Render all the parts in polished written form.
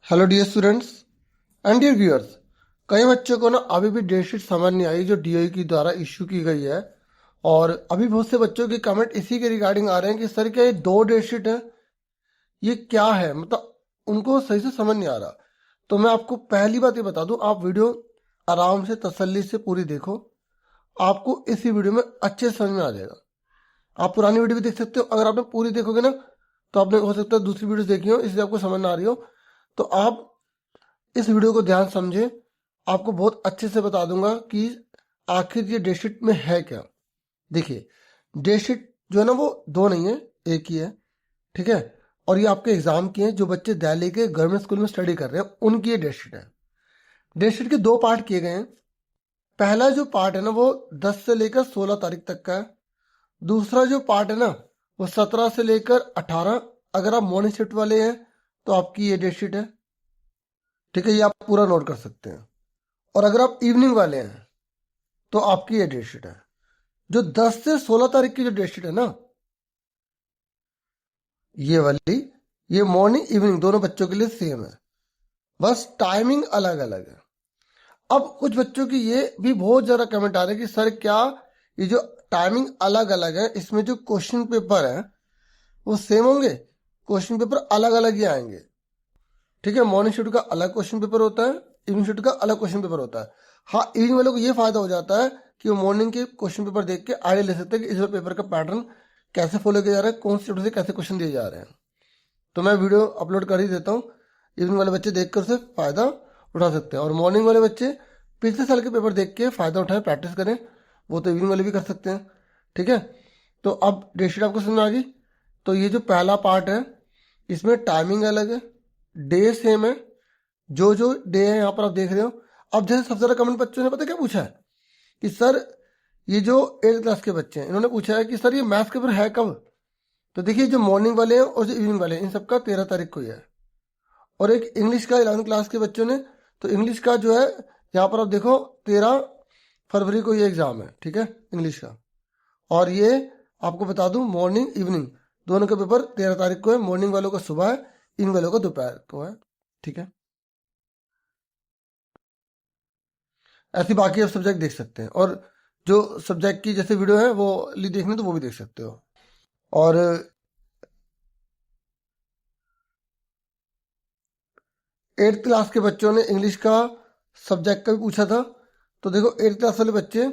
Hello dear students and dear viewers. कई बच्चों को ना अभी भी डेट शीट समझ नहीं आई जो डीओई के द्वारा इश्यू की गई है। और अभी बहुत से बच्चों के कमेंट इसी के रिगार्डिंग आ रहे हैं कि सर क्या ये दो डेट शीट है, ये क्या है, मतलब उनको सही से समझ नहीं आ रहा। तो मैं आपको पहली बात ये बता दूं, आप वीडियो आराम से तसल्ली से पूरी देखो, आपको इसी वीडियो में अच्छे से समझ में आ जाएगा। आप पुरानी वीडियो भी देख सकते हो, अगर आपने पूरी देखोगे ना तो आपने हो सकता है दूसरी वीडियो देखी हो इसलिए आपको समझ ना आ रही हो। तो आप इस वीडियो को ध्यान समझे, आपको बहुत अच्छे से बता दूंगा कि आखिर ये डेट शीट में है क्या। देखिए, डेट शीट जो है ना वो दो नहीं है, एक ही है, ठीक है। और ये आपके एग्जाम की है, जो बच्चे दिल्ली के गवर्नमेंट स्कूल में स्टडी कर रहे हैं उनकी ये डेट शीट है। डेट शीट के दो पार्ट किए गए हैं। पहला जो पार्ट है ना वो 10 से लेकर 16 तारीख तक का है। दूसरा जो पार्ट है ना वो 17 से लेकर 18। अगर आप मॉर्निंग शिफ्ट वाले हैं तो आपकी ये डेट शीट है, ठीक है, ये आप पूरा नोट कर सकते हैं। और अगर आप इवनिंग वाले हैं तो आपकी ये डेट शीट है। जो 10 से 16 तारीख की जो डेट शीट है ना, ये वाली, ये मॉर्निंग इवनिंग दोनों बच्चों के लिए सेम है, बस टाइमिंग अलग अलग है। अब कुछ बच्चों की ये भी बहुत ज्यादा कमेंट आ रहे हैं कि सर क्या ये जो टाइमिंग अलग अलग है इसमें जो क्वेश्चन पेपर है वो सेम होंगे? क्वेश्चन पेपर अलग अलग ही आएंगे, ठीक है। मॉर्निंग शिफ्ट का अलग क्वेश्चन पेपर होता है, इवनिंग शिफ्ट का अलग क्वेश्चन पेपर होता है। हाँ, इवनिंग वालों को ये फायदा हो जाता है कि वो मॉर्निंग के क्वेश्चन पेपर देख के आइडिया ले सकते हैं कि इस पेपर का पैटर्न कैसे फॉलो किया जा रहा है, कौन सी शिफ्ट से कैसे क्वेश्चन दिए जा रहे हैं। तो मैं वीडियो अपलोड कर ही देता हूँ, इवनिंग वाले बच्चे देखकर उसे फायदा उठा सकते हैं। और मॉर्निंग वाले बच्चे पिछले साल के पेपर देख के फायदा उठाएं, प्रैक्टिस करें, वो तो इवनिंग वाले भी कर सकते हैं, ठीक है। तो अब डेट शीट आपको समझ में आ गई। तो ये जो पहला पार्ट है इसमें टाइमिंग अलग है, डे सेम है, जो जो डे है यहाँ पर आप देख रहे हो। अब जैसे सबसे ज्यादा कमेंट बच्चों ने पता क्या पूछा है कि सर ये जो 8th क्लास के बच्चे हैं इन्होंने पूछा है कि सर ये मैथ्स पेपर है कब। तो देखिए, जो मॉर्निंग वाले हैं और जो इवनिंग वाले हैं इन सबका 13 तारीख को ही है। और एक इंग्लिश का 11th क्लास के बच्चों ने, तो इंग्लिश का जो है यहाँ पर आप देखो 13 फरवरी को ये एग्जाम है, ठीक है, इंग्लिश का। और ये आपको बता दूं मॉर्निंग इवनिंग दोनों के पेपर 13 तारीख को है। मॉर्निंग वालों का सुबह है, इन वालों का दोपहर को है, ठीक है। ऐसे बाकी आप सब्जेक्ट देख सकते हैं, और जो सब्जेक्ट की जैसे वीडियो है वो देखने तो वो भी देख सकते हो। और 8th क्लास के बच्चों ने इंग्लिश का सब्जेक्ट का भी पूछा था। तो देखो, 8th क्लास वाले बच्चे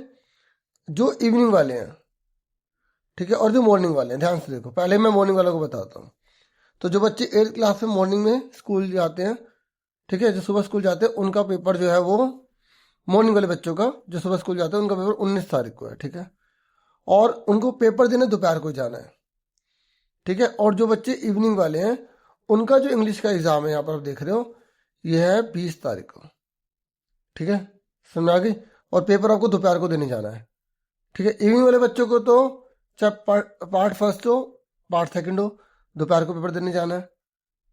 जो इवनिंग वाले हैं, ठीक है, और जो मॉर्निंग वाले हैं, ध्यान से देखो, पहले मैं मॉर्निंग वालों को बताता हूँ। तो जो बच्चे 8th क्लास में मॉर्निंग में स्कूल जाते हैं, ठीक है, जो सुबह स्कूल जाते हैं उनका पेपर जो है वो, मॉर्निंग वाले बच्चों का जो सुबह स्कूल जाते हैं उनका पेपर 19 तारीख को है, ठीक है। और उनको पेपर देने दोपहर को जाना है, ठीक है। और जो बच्चे इवनिंग वाले हैं उनका जो इंग्लिश का एग्जाम है यहाँ पर आप देख रहे हो, ये है 20 तारीख को, ठीक है, समझ आ गई। और पेपर आपको दोपहर को देने जाना है, ठीक है। इवनिंग वाले बच्चों को तो चाहे पार्ट फर्स्ट हो पार्ट सेकंड हो, दोपहर को पेपर देने जाना है।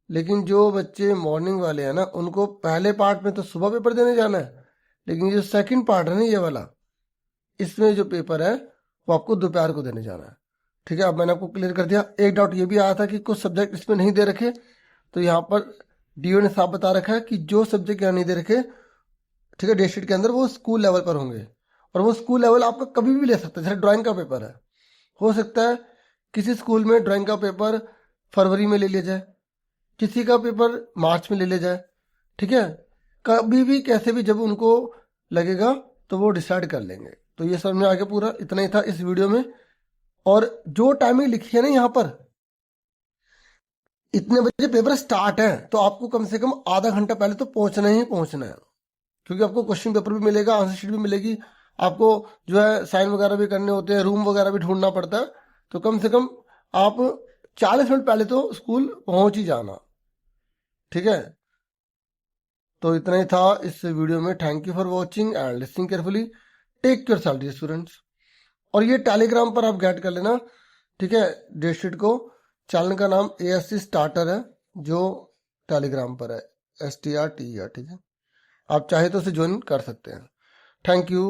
लेकिन जो बच्चे मॉर्निंग वाले हैं ना उनको पहले पार्ट में तो सुबह पेपर देने जाना है, लेकिन जो सेकंड पार्ट है ना ये वाला, इसमें जो पेपर है वो आपको दोपहर को देने जाना है, ठीक है। अब मैंने आपको क्लियर कर दिया। एक डाउट ये भी आया था कि कुछ सब्जेक्ट इसमें नहीं दे रखे, तो यहाँ पर डीओ ने साफ बता रखा है कि जो सब्जेक्ट यहाँ नहीं दे रखे, ठीक है, डेट शीट के अंदर वो स्कूल लेवल पर होंगे। और वो स्कूल लेवल आपका कभी भी ले सकता है। जैसे ड्राइंग का पेपर है, हो सकता है किसी स्कूल में ड्राइंग का पेपर फरवरी में ले लिया जाए, किसी का पेपर मार्च में ले लिया जाए, ठीक है। कभी भी कैसे भी जब उनको लगेगा तो वो डिसाइड कर लेंगे। तो ये समझ में आ गया, पूरा इतना ही था इस वीडियो में। और जो टाइमिंग लिखी है ना यहाँ पर, इतने बजे पेपर स्टार्ट है, तो आपको कम से कम आधा घंटा पहले तो पहुंचना ही पहुंचना है, क्योंकि आपको क्वेश्चन पेपर भी मिलेगा, आंसर शीट भी मिलेगी, आपको जो है साइन वगैरह भी करने होते हैं, रूम वगैरह भी ढूंढना पड़ता है। तो कम से कम आप 40 मिनट पहले तो स्कूल पहुंच ही जाना, ठीक है। तो इतना ही था इस वीडियो में। Thank you for watching and listening carefully. Take care salary students. और ये टेलीग्राम पर आप गेट कर लेना, ठीक है, डेट शीट को। चैनल का नाम ASC स्टार्टर है, जो टेलीग्राम पर है, STRTER, ठीक है। आप चाहे तो उसे ज्वाइन कर सकते हैं। Thank you.